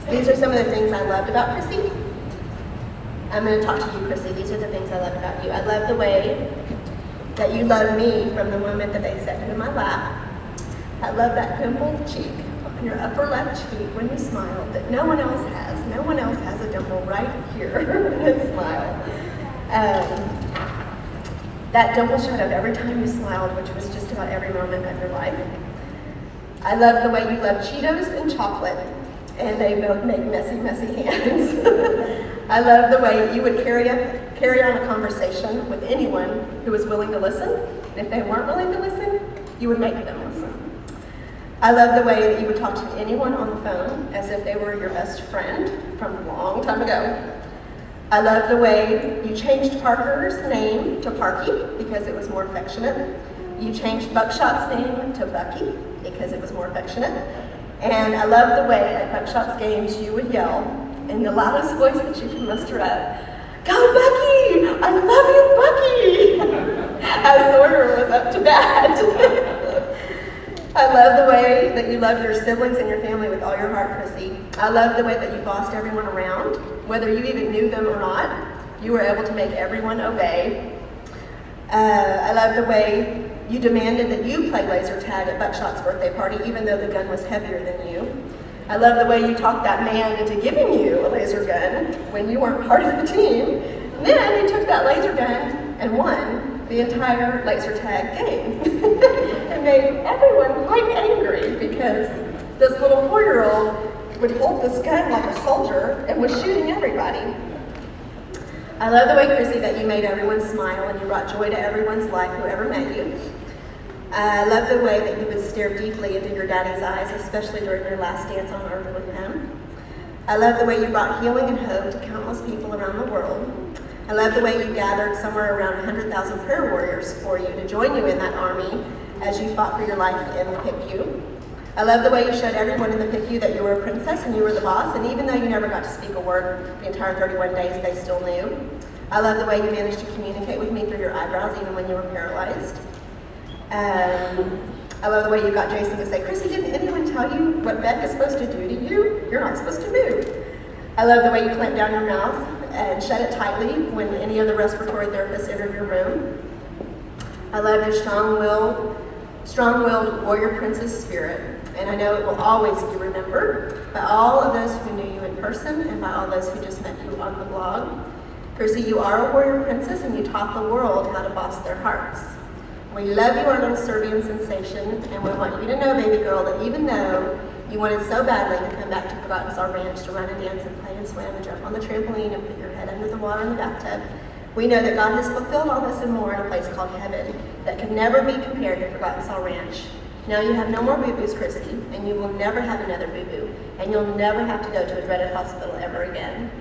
These are some of the things I loved about Chrissie. I'm going to talk to you, Chrissie. These are the things I loved about you. I love the way that you love me from the moment that they stepped into my lap. I love that dimpled cheek on your upper left cheek when you smile that no one else has. No one else has a dimple right here when they smile. That dimple showed up every time you smiled, which was just about every moment of your life. I love the way you love Cheetos and chocolate, and they both make messy, messy hands. I love the way you would carry on a conversation with anyone who was willing to listen. And if they weren't willing to listen, you would make them listen. I love the way that you would talk to anyone on the phone as if they were your best friend from a long time ago. I love the way you changed Parker's name to Parky because it was more affectionate. You changed Buckshot's name to Bucky because it was more affectionate. And I love the way at Buckshot's games you would yell in the loudest voice that you can muster up, "Go Bucky! I love you, Bucky!" as Sawyer was up to bat. I love the way that you love your siblings and your family with all your heart, Chrissie. I love the way that you bossed everyone around. Whether you even knew them or not, you were able to make everyone obey. I love the way you demanded that you play laser tag at Buckshot's birthday party, even though the gun was heavier than you. I love the way you talked that man into giving you a laser gun when you weren't part of the team. And then you took that laser gun and won the entire laser tag game. And made everyone quite angry because this little 4-year-old would hold this gun like a soldier and was shooting everybody. I love the way, Chrissie, that you made everyone smile and you brought joy to everyone's life who ever met you. I love the way that you would stare deeply into your daddy's eyes, especially during your last dance on earth with him. I love the way you brought healing and hope to countless people around the world. I love the way you gathered somewhere around 100,000 prayer warriors for you to join you in that army as you fought for your life in the PICU. I love the way you showed everyone in the PICU that you were a princess and you were the boss, and even though you never got to speak a word the entire 31 days, they still knew. I love the way you managed to communicate with me through your eyebrows even when you were paralyzed. I love the way you got Jason to say, "Chrissie, didn't anyone tell you what Beck is supposed to do to you? You're not supposed to move." I love the way you clamped down your mouth and shut it tightly when any of the respiratory therapists entered your room. I love your strong-willed warrior princess spirit, and I know it will always be remembered by all of those who knew you in person and by all those who just met you on the blog. Chrissie, you are a warrior princess, and you taught the world how to boss their hearts. We love you, our little Serbian sensation, and we want you to know, baby girl, that even though you wanted so badly to come back to Forgotten Star Ranch to run and dance and play and swim and jump on the trampoline and put your head under the water in the bathtub, we know that God has fulfilled all this and more in a place called heaven that can never be compared to Forgotten Star Ranch. Now you have no more boo-boos, Chrissie, and you will never have another boo-boo, and you'll never have to go to a dreaded hospital ever again.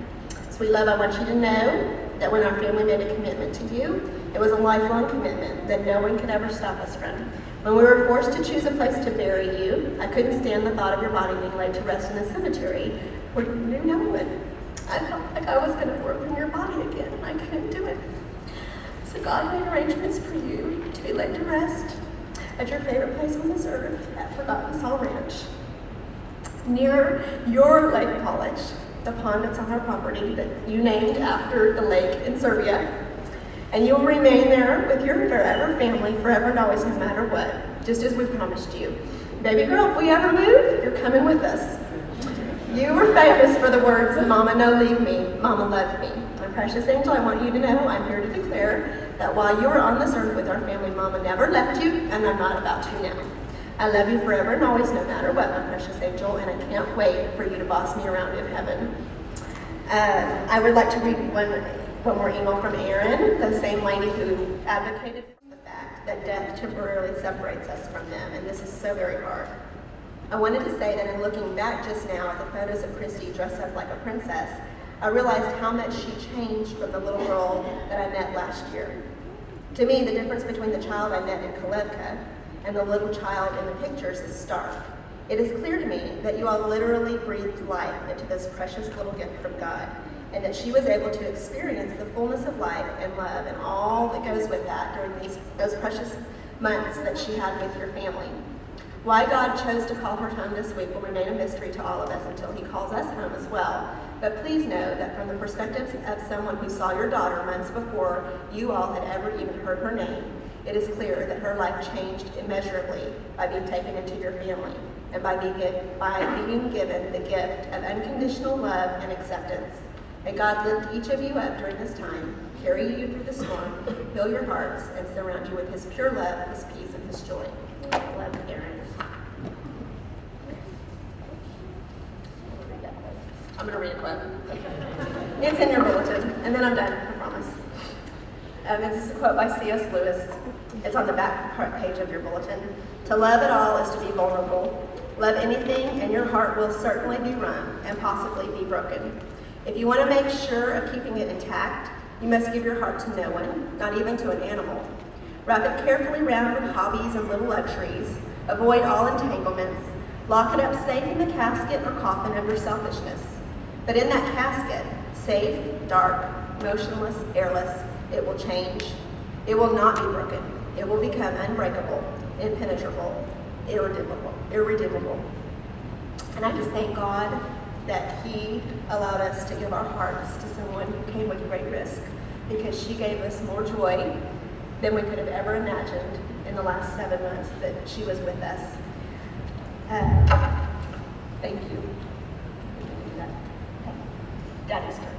Sweet love, I want you to know that when our family made a commitment to you, it was a lifelong commitment that no one could ever stop us from. When we were forced to choose a place to bury you, I couldn't stand the thought of your body being laid to rest in a cemetery where you knew no one. I felt like I was going to work in your body again, and I couldn't do it. So God made arrangements for you to be laid to rest at your favorite place on this earth, at Forgotten Star Ranch, near your lake college, the pond that's on our property that you named after the lake in Serbia. And you'll remain there with your forever family, forever and always, no matter what, just as we promised you. Baby girl, if we ever move, you're coming with us. You were famous for the words, "Mama, no leave me, Mama, love me." My precious angel, I want you to know, I'm here to declare that while you were on this earth with our family, Mama never left you, and I'm not about to now. I love you forever and always, no matter what, my precious angel, and I can't wait for you to boss me around in heaven. I would like to read one more email from Erin, the same lady who advocated for the fact that death temporarily separates us from them, and this is so very hard. I wanted to say that in looking back just now at the photos of Christie dressed up like a princess, I realized how much she changed from the little girl that I met last year. To me, the difference between the child I met in Kolevka and the little child in the pictures is stark. It is clear to me that you all literally breathed life into this precious little gift from God, and that she was able to experience the fullness of life and love and all that goes with that during those precious months that she had with your family. Why God chose to call her home this week will remain a mystery to all of us until he calls us home as well. But please know that from the perspective of someone who saw your daughter months before you all had ever even heard her name, it is clear that her life changed immeasurably by being taken into your family and by being given the gift of unconditional love and acceptance. May God lift each of you up during this time, carry you through the storm, heal your hearts, and surround you with his pure love, his peace, and his joy. Love, Aaron. I'm going to read a quote. It's in your bulletin, and then I'm done, I promise. This is a quote by C.S. Lewis. It's on the back page of your bulletin. To love at all is to be vulnerable. Love anything, and your heart will certainly be wrung and possibly be broken. If you want to make sure of keeping it intact, you must give your heart to no one, not even to an animal. Wrap it carefully round with hobbies and little luxuries. Avoid all entanglements. Lock it up safe in the casket or coffin of your selfishness. But in that casket, safe, dark, motionless, airless, it will change. It will not be broken. It will become unbreakable, impenetrable, irredeemable. And I just thank God that he allowed us to give our hearts to someone who came with great risk, because she gave us more joy than we could have ever imagined in the last 7 months that she was with us. Thank you. Daddy's turn.